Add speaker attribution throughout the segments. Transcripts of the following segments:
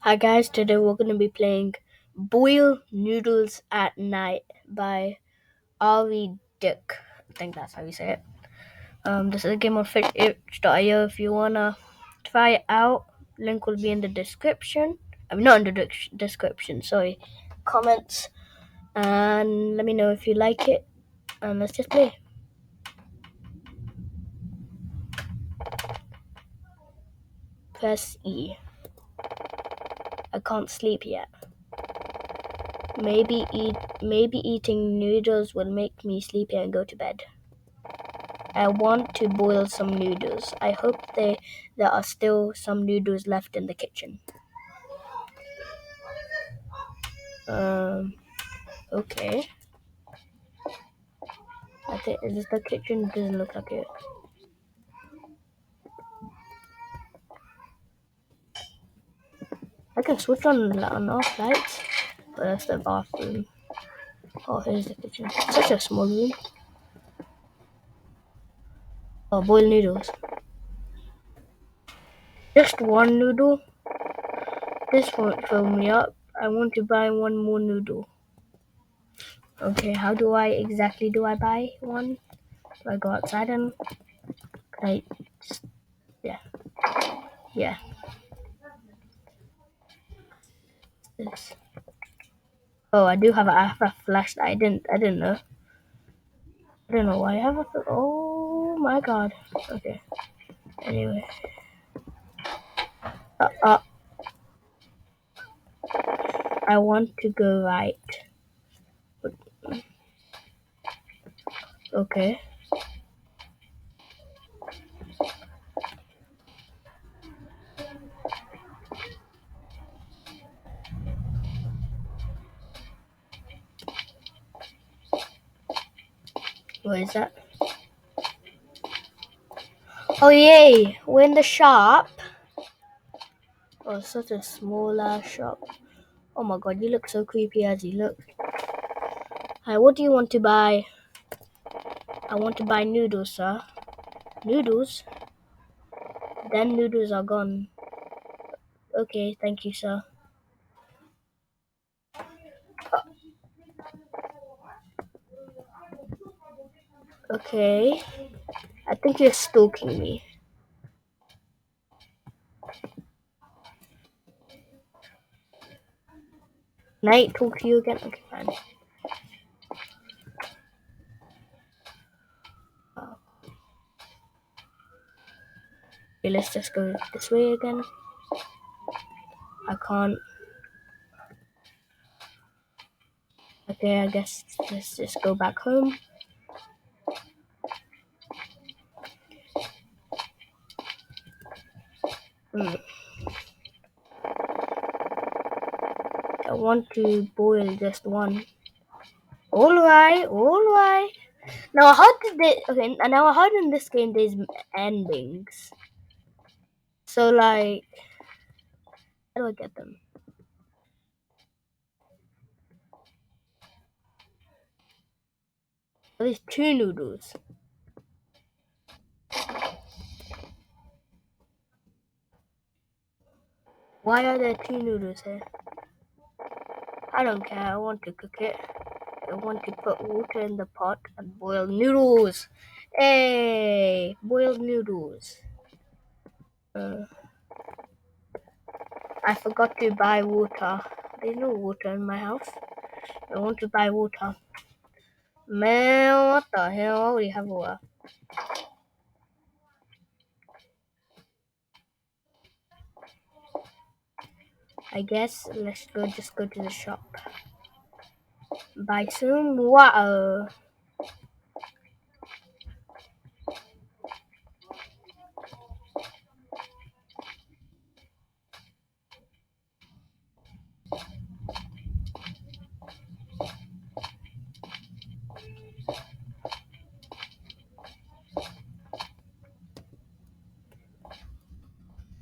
Speaker 1: Hi guys, today we're going to be playing Boiled Noodles at Night by Ari Dick. I think that's how you say it. This is a game on fitch.io. If you want to try it out, link will be in the description. Not in the description, sorry. Comments. And let me know if you like it. And let's just play. Press E. I can't sleep yet. Maybe eating noodles will make me sleepy and go to bed. I want to boil some noodles. I hope there are still some noodles left in the kitchen. Okay. I think is this the kitchen? It doesn't look like it. I can switch on off lights, but that's the bathroom. Oh, here's the kitchen. Such a small room. Oh, boiled noodles. Just one noodle? This won't fill me up. I want to buy one more noodle. Okay, how do I buy one? Do I go outside and can I? Yeah, yeah. This. Oh, I have a flashlight. I didn't know. I don't know why I have a. Oh my god. Okay. Anyway. Uh, uh, I want to go right. Okay. What is that? Oh yay! We're in the shop. Oh, such a smaller shop. Oh my god, you look so creepy as you look. Hi, what do you want to buy? I want to buy noodles, sir. Noodles? Then noodles are gone. Okay, thank you, sir. Okay. I think you're stalking me. Can I talk to you again? Okay, fine. Okay, let's just go this way again. I can't. Okay, I guess let's just go back home. I want to boil just one. Alright. Now how did they? Okay, now how in this game there's endings? So like, how do I get them? There's two noodles. Why are there two noodles here? I don't care. I want to cook it. I want to put water in the pot and boil noodles. Hey, boiled noodles. I forgot to buy water. There's no water in my house. I want to buy water. Man, what the hell? I already have water. I guess let's just go to the shop. Buy some water.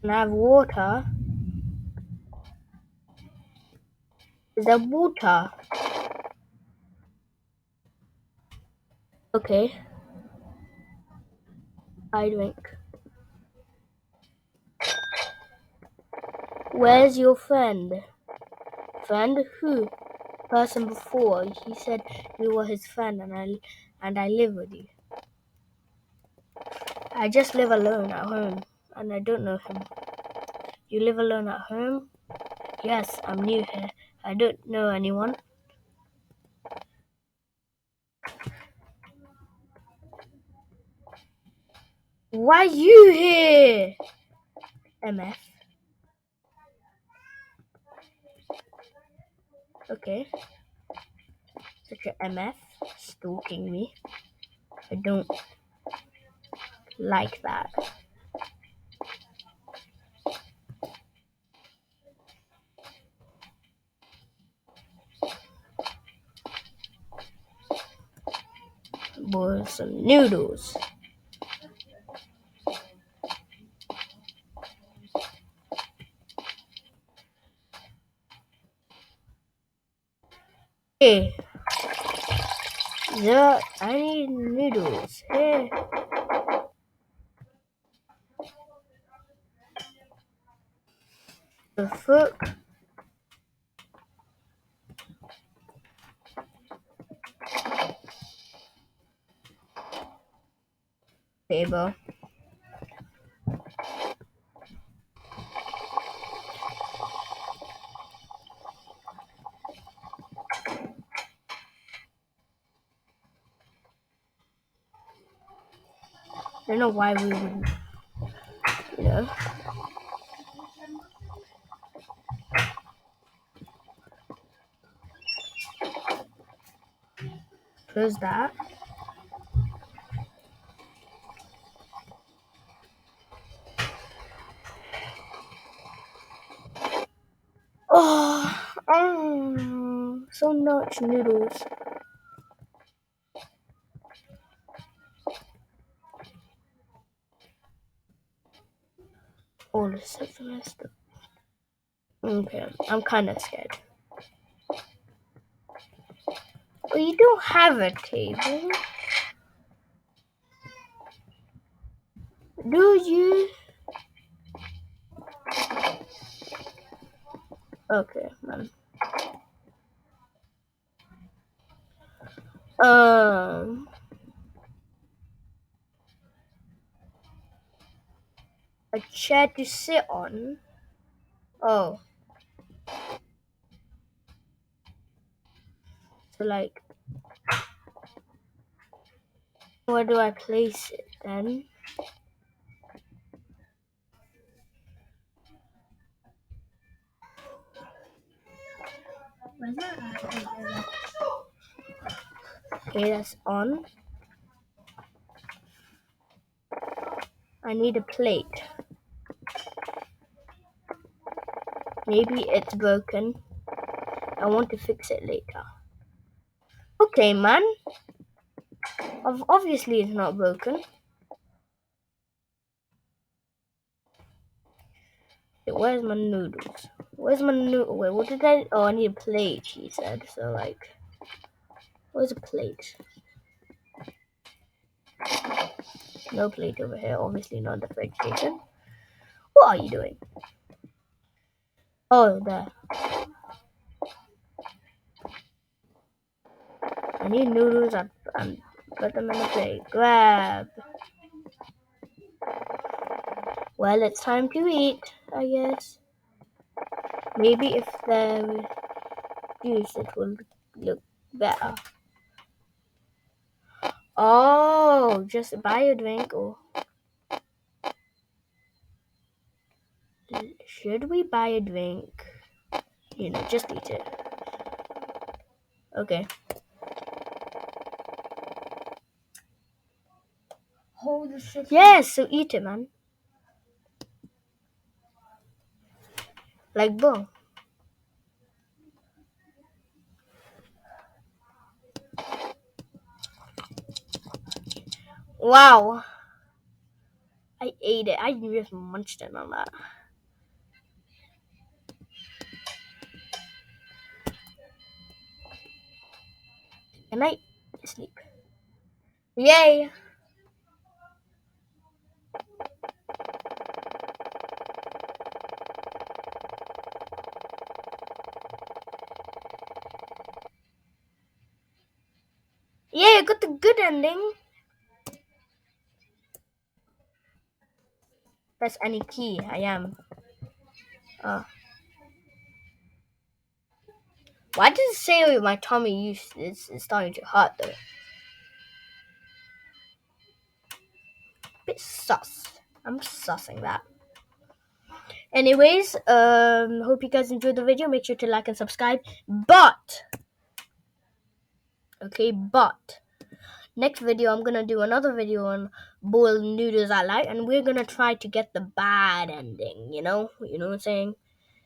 Speaker 1: Can I have water? Is there water? Okay. I drink. Where's your friend? Friend who? Person before. He said you were his friend and I live with you. I just live alone at home and I don't know him. You live alone at home? Yes, I'm new here. I don't know anyone. Why you here? MF. Okay. Such a MF stalking me. I don't like that. Boil some noodles. Hey, I need noodles. Hey. The fuck? Table. I don't know why we would, you know. Close that. So much noodles. All the stuff messed up. Okay, I'm kind of scared. Well, you don't have a table, do you? Okay, man. Um, a chair to sit on. Oh, so like, where do I place it then? Okay, that's on. I need a plate. Maybe it's broken. I want to fix it later. Okay, man. Obviously, it's not broken. Okay, where's my noodles? Where's my noodle? Wait, what did I? Oh, I need a plate. She said. So like, where's a plate? No plate over here. Obviously not the fridge station. What are you doing? Oh, there. I need noodles and put them in the plate. Grab. Well, it's time to eat, I guess. Maybe if they're juice, it will look better. Oh, just buy a drink or should we buy a drink? You know, just eat it. Okay.
Speaker 2: Hold the shit.
Speaker 1: Yes, so eat it, man. Like, boom. Wow. I ate it. I just munched it on that. Can I sleep? Yay! Yeah, I got the good ending. Press any key. I am. Uh, why does it say my tummy is starting to hurt though? Bit sus. I'm sussing that. Anyways, hope you guys enjoyed the video. Make sure to like and subscribe. But next video I'm gonna do another video on boiled noodles I like, and we're gonna try to get the bad ending. You know what I'm saying.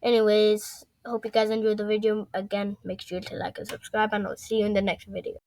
Speaker 1: Anyways, hope you guys enjoyed the video. Again, make sure to like and subscribe, and I'll see you in the next video.